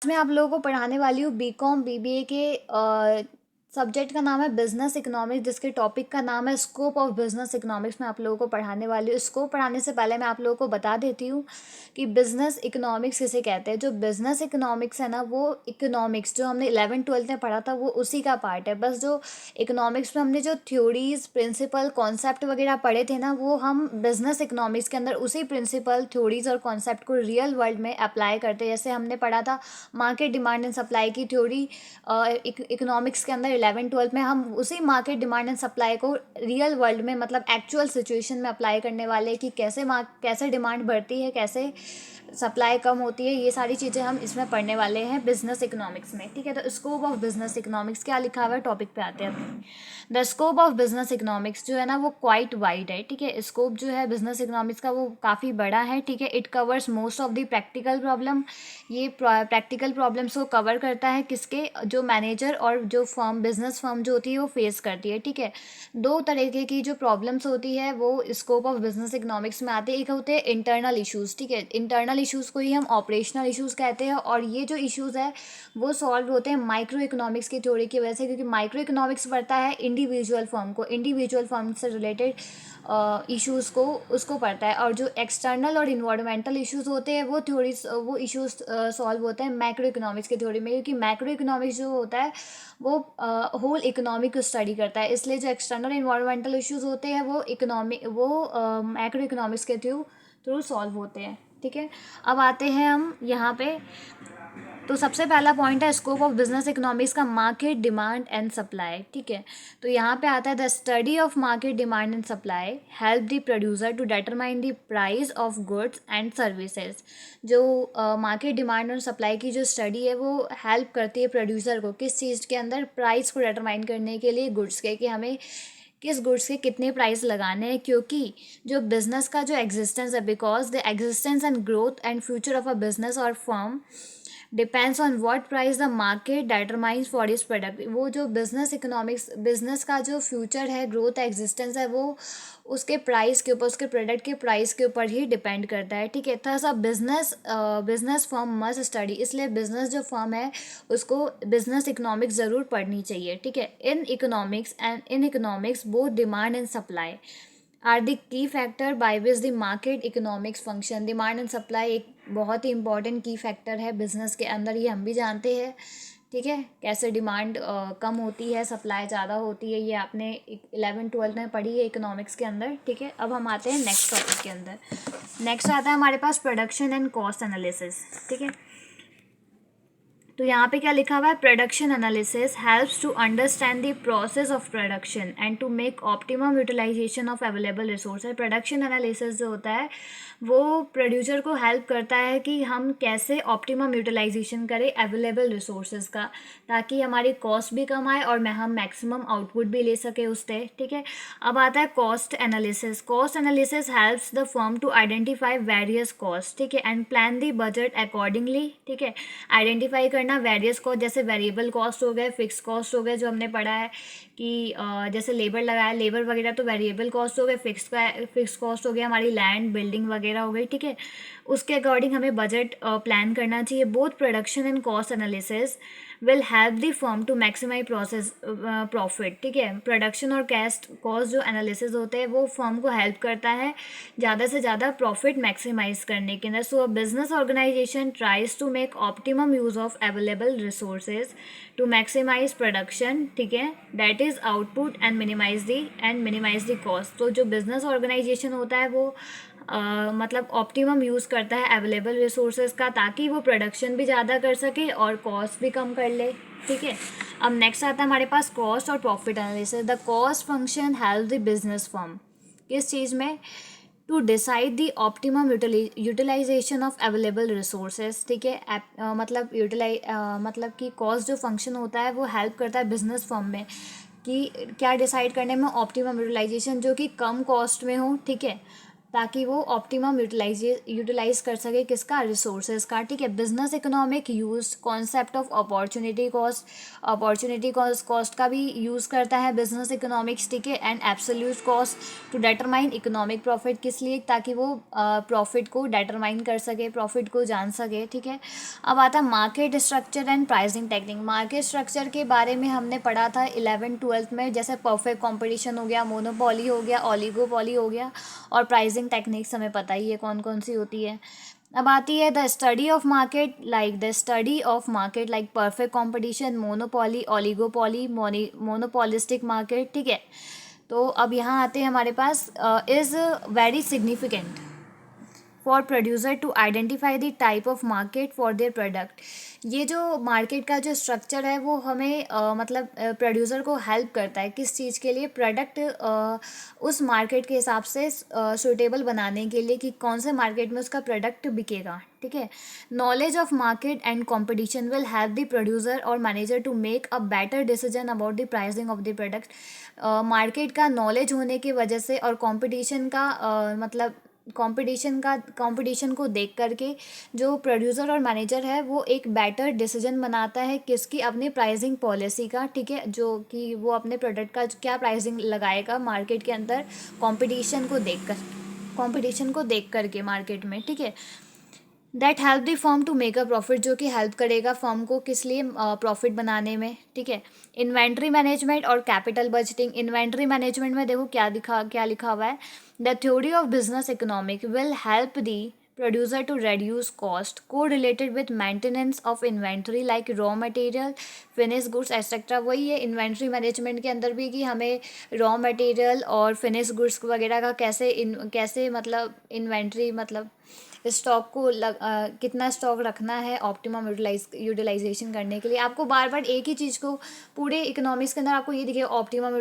मैं आप लोगों को पढ़ाने वाली हूँ बीकॉम बीबीए के सब्जेक्ट का नाम है बिजनेस इकोनॉमिक्स, जिसके टॉपिक का नाम है स्कोप ऑफ बिजनेस इकोनॉमिक्स। मैं आप लोगों को पढ़ाने वाली हूँ। स्कोप पढ़ाने से पहले मैं आप लोगों को बता देती हूँ कि बिजनेस इकोनॉमिक्स किसे कहते हैं। जो बिजनेस इकोनॉमिक्स है ना, वो इकोनॉमिक्स जो हमने 11th 12th में पढ़ा था वो उसी का पार्ट है। बस जो इकोनॉमिक्स में हमने जो थ्योरीज प्रिंसिपल कॉन्सेप्ट वगैरह पढ़े थे ना, वो हम बिजनेस इकोनॉमिक्स के अंदर उसी प्रिंसिपल थ्योरीज और कॉन्सेप्ट को रियल वर्ल्ड में अप्लाई करते हैं। जैसे हमने पढ़ा था मार्केट डिमांड एंड सप्लाई की थ्योरी इकोनॉमिक्स के अंदर 11th 12th में, हम उसी मार्केट डिमांड एंड सप्लाई को रियल वर्ल्ड में मतलब एक्चुअल सिचुएशन में अप्लाई करने वाले हैं कि कैसे डिमांड बढ़ती है, कैसे सप्लाई कम होती है। ये सारी चीज़ें हम इसमें पढ़ने वाले हैं बिजनेस इकोनॉमिक्स में। ठीक है, तो स्कोप ऑफ बिजनेस इकोनॉमिक्स क्या लिखा हुआ है टॉपिक पे आते हैं। The scope of business economics जो है ना वो क्वाइट वाइड है। ठीक है, स्कोप जो है बिजनेस इकोनॉमिक्स का वो काफ़ी बड़ा है। ठीक है, it covers most of the practical problem. ये प्रैक्टिकल प्रॉब्लम्स को कवर करता है, किसके, जो मैनेजर और जो फर्म बिजनेस फर्म जो होती है वो फेस करती है। ठीक है, दो तरीके की जो प्रॉब्लम्स होती है वो स्कोप ऑफ बिजनेस इकोनॉमिक्स में आते हैं। एक होते हैं इंटरनल इश्यूज़। ठीक है, इंटरनल इश्यूज़ को ही हम ऑपरेशनल इश्यूज़ कहते हैं, और ये जो इश्यूज़ है वो सॉल्व होते हैं माइक्रो इकोनॉमिक्स की थ्योरी की वजह से, क्योंकि माइक्रो इकोनॉमिक्स पढ़ता है इंडिविजुअल फर्म को, इंडिविजुअल फर्म से रिलेटेड इश्यूज़ को उसको पढ़ता है। और जो एक्सटर्नल और इन्वायरमेंटल इश्यूज़ होते हैं वो इश्यूज़ सॉल्व होते हैं मैक्रो इकोनॉमिक्स की थ्योरी में, क्योंकि मैक्रो इकोनॉमिक्स जो होता है वो होल इकोनॉमी को स्टडी करता है। इसलिए जो एक्सटर्नल इन्वायरमेंटल इश्यूज़ होते हैं वो मैक्रो इकोनॉमिक्स के थ्रू सॉल्व होते हैं। ठीक है, अब आते हैं हम यहाँ पे। तो सबसे पहला पॉइंट है स्कोप ऑफ बिजनेस इकोनॉमिक्स का मार्केट डिमांड एंड सप्लाई। ठीक है, तो यहाँ पे आता है the study of market demand and supply help the producer to determine the price of goods and services. जो मार्केट डिमांड और सप्लाई की जो स्टडी है वो हेल्प करती है प्रोड्यूसर को किस चीज़ के अंदर, प्राइस को डिटरमाइन करने के लिए गुड्स के, कि हमें किस गुड्स के कितने प्राइस लगाने हैं। क्योंकि जो बिजनेस का जो एग्जिस्टेंस है, because the existence and growth and future of a business और firm depends on what price the market determines for इस प्रोडक्ट। वो जो बिजनेस इकोनॉमिक्स, बिजनेस का जो फ्यूचर है, ग्रोथ एग्जिस्टेंस है, वो उसके प्राइस के ऊपर, उसके प्रोडक्ट के प्राइस के ऊपर ही डिपेंड करता है। ठीक है, thus a business firm must study, इसलिए बिजनेस जो फर्म है उसको बिजनेस इकोनॉमिक्स ज़रूर पढ़नी चाहिए। ठीक है, in economics both demand and supply are the key factor by which the market economics function. Demand and supply एक बहुत ही इंपॉर्टेंट की फैक्टर है बिजनेस के अंदर, ये हम भी जानते हैं। ठीक है, कैसे डिमांड कम होती है, सप्लाई ज़्यादा होती है, ये आपने 11th 12th में पढ़ी है इकोनॉमिक्स के अंदर। ठीक है, अब हम आते हैं नेक्स्ट टॉपिक के अंदर। नेक्स्ट आता है हमारे पास प्रोडक्शन एंड कॉस्ट एनालिसिस। ठीक है, तो यहाँ पे क्या लिखा हुआ है, production analysis helps to understand the process of production and to make optimum utilisation of available resources. Production analysis जो होता है वो प्रोड्यूसर को हेल्प करता है कि हम कैसे ऑप्टिमम यूटिलाइजेशन करें अवेलेबल रिसोर्सेज का, ताकि हमारी कॉस्ट भी कम आए और हम मैक्सिमम आउटपुट भी ले सके उससे। ठीक है, अब आता है cost analysis. Cost analysis helps the firm to identify various cost. ठीक है, and plan the budget accordingly. ठीक है, आइडेंटिफाई करना वेरियस कॉस्ट, जैसे वेरिएबल कॉस्ट हो गए, फिक्स कॉस्ट हो गए, जो हमने पढ़ा है कि जैसे लेबर लगाया, लेबर वगैरह तो वेरिएबल कॉस्ट हो गए, फिक्स कॉस्ट हो गया हमारी लैंड बिल्डिंग वगैरह हो गई। ठीक है, उसके अकॉर्डिंग हमें बजट प्लान करना चाहिए। Both production and cost analysis will help the firm to maximise profit. ठीक है, प्रोडक्शन और कॉस्ट जो एनालिसिस होते हैं वो फर्म को हेल्प करता है ज़्यादा से ज़्यादा प्रॉफिट मैक्सिमाइज करने के अंदर। So a business organisation tries to make optimum use of available resources to maximise production. ठीक है, that is output and minimise the cost. तो जो बिजनेस ऑर्गेनाइजेशन होता है वो मतलब ऑप्टिमम यूज़ करता है अवेलेबल रिसोर्सेज का, ताकि वो प्रोडक्शन भी ज़्यादा कर सके और कॉस्ट भी कम कर ले। ठीक है, अब नेक्स्ट आता है हमारे पास कॉस्ट और profit analysis. The cost function help the business firm किस चीज़ में, to decide the optimum utilisation of available resources. ठीक है, मतलब कि कॉस्ट जो फंक्शन होता है वो हेल्प करता है बिजनेस फर्म में कि क्या डिसाइड करने में, ऑप्टिमम यूटिलाइजेशन जो कि कम कॉस्ट में हो। ठीक है, ताकि वो ऑप्टिमम यूटिलाइज कर सके किसका, रिसोर्सेज का, ठीक है। Business economic use concept of opportunity cost का भी यूज़ करता है बिजनेस इकोनॉमिक्स, ठीक है। And absolute cost to determine economic profit, किस लिए, ताकि वो प्रॉफिट को डिटरमाइन कर सके, प्रॉफिट को जान सके, ठीक है। अब आता है market structure and pricing technique. Market structure के बारे में हमने पढ़ा था 11th-12th में, जैसे परफेक्ट कंपटीशन हो गया, मोनोपोली हो गया, ओलिगोपोली हो गया, और प्राइसिंग टेक्निक्स हमें पता ही है कौन कौन सी होती है। अब आती है the study of market like perfect competition, monopoly, oligopoly, monopolistic market, ठीक है। तो अब यहाँ आते हैं हमारे पास is very significant for producer to identify the type of market for their product. ये जो मार्केट का जो स्ट्रक्चर है वो हमें मतलब प्रोड्यूसर को हेल्प करता है किस चीज़ के लिए, प्रोडक्ट उस मार्केट के हिसाब से सूटेबल बनाने के लिए कि कौन से मार्केट में उसका प्रोडक्ट बिकेगा, ठीक है। Knowledge of market and competition will help the producer और manager to make a better decision about the pricing of the product. Market का नॉलेज होने की वजह से और कंपटीशन का मतलब कंपटीशन को देख करके जो प्रोड्यूसर और मैनेजर है वो एक बेटर डिसीजन बनाता है किसकी, अपनी प्राइसिंग पॉलिसी का, ठीक है। जो कि वो अपने प्रोडक्ट का क्या प्राइसिंग लगाएगा मार्केट के अंदर कंपटीशन को देख करके मार्केट में, ठीक है। That help the firm to make a profit, जो कि हेल्प करेगा फर्म को किस लिए, प्रॉफिट बनाने में, ठीक है। इन्वेंट्री मैनेजमेंट और कैपिटल बजटिंग। इन्वेंट्री मैनेजमेंट में देखो क्या लिखा हुआ है, the theory of business economic will help the producer to reduce cost co-related with maintenance of inventory like raw material finish goods etcetera. वही है इन्वेंट्री मैनेजमेंट के अंदर भी कि हमें रॉ मटेरियल और फिनिश गुड्स वगैरह का कैसे मतलब इन्वेंट्री मतलब स्टॉक को कितना स्टॉक रखना है ऑप्टिमम यूटिलाइजेशन करने के लिए। आपको बार बार एक ही चीज़ को पूरे इकोनॉमिक्स के अंदर आपको ये दिखेगा, ऑप्टिमम